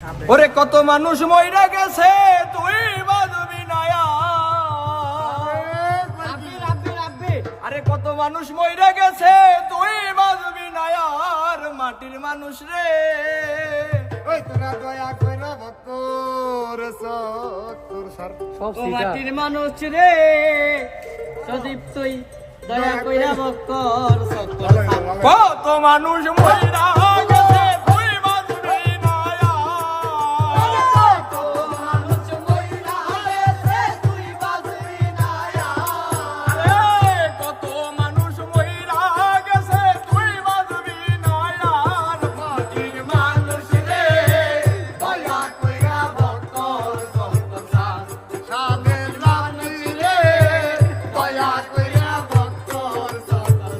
ওরে কত মানুষ মইরা গেছে তুই বাজবি না আরে কত মানুষ মইরা গেছে তুই বাজবি না আর মাটির মানুষ রে ওই তোরা দয়া কইরা ভক্তর সত্তর সার ও মাটির মানুষ রে সদীপ তুই দয়া কইরা বক্কর সত্তর কত মানুষ মইরা গেছে তুই বাজবি না কত মানুষ মইরা গেছে তুই বাজবি না আরে কত মানুষ মইরা গেছে তুই বাজবি না মাটির মানুষ রে দয়া কইরা বক্কর সত্তর সাদের রানী রে দয়া কইরা বক্কর সত্তর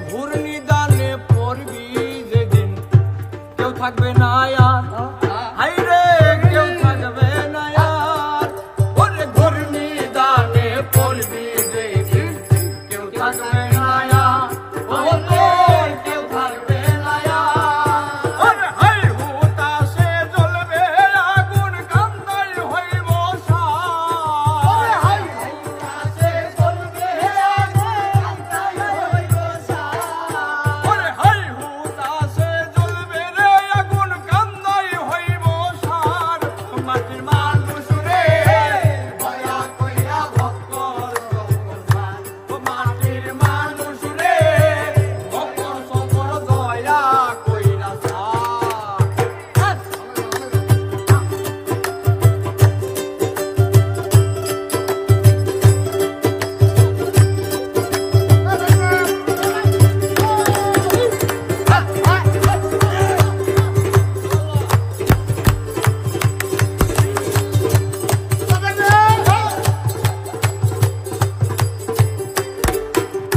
ঘূর্ণিদানে পড়বি যেদিন কেউ থাকবে না আর হাইরে কেউ থাকবে না আর ওরে ঘূর্ণিদানে পড়বি যেদিন কেউ থাকবে না আর ওরে কেউ থাকবে না আর ওরে হাই হুতাশে জ্বলবে আগুন কান্দাই হইব সার হাই হাইছে বলবে আগুন হইব সার ওরে হাই হুতাশে জ্বলবে রে আগুন কান্দাই হইব সার মাটির মানুষ রে দয়া কইরা বক্কর সত্তর ও মাটির মানুষ রে অপর সপর দয়া কইরা সার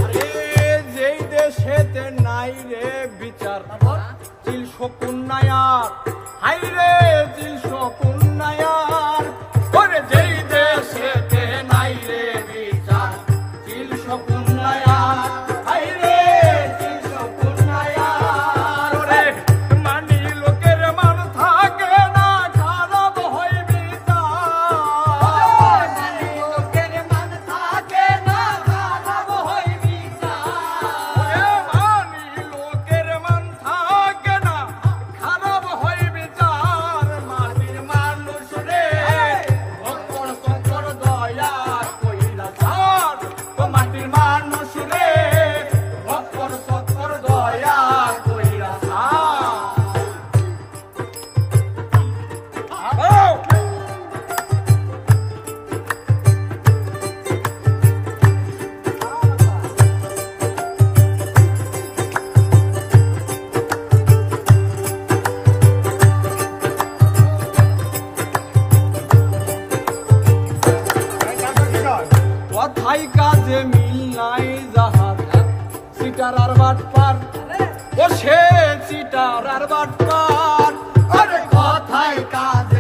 আরে যেই দেশেতে নাই রে বিচার চিল শকুন নায়ার হাই রে চিল শকুন নায়ার ওরে যেই দেশেতে নাই রে বিচার চিল শকুন নায়ার হাই রে চিল শকুন নায়ার ওরে মানি লোকের মান থাকে না খারাপ হয় বিচার লোকের মান থাকে না খারাপ হইবি ওরে মানি লোকের মান থাকে না খারাপ হয় বিচার মাটির মানুষ রে ভক্তর সত্তর দয়া কইরা সার ও মাটির মানুষ রে ভক্তর সত্তর দয়া কইরা সার কথাই কাজে মিল নাই যাহার সিটার আর বাটপার ও সে সিটার আর বাটপার আরে কথায় কাজে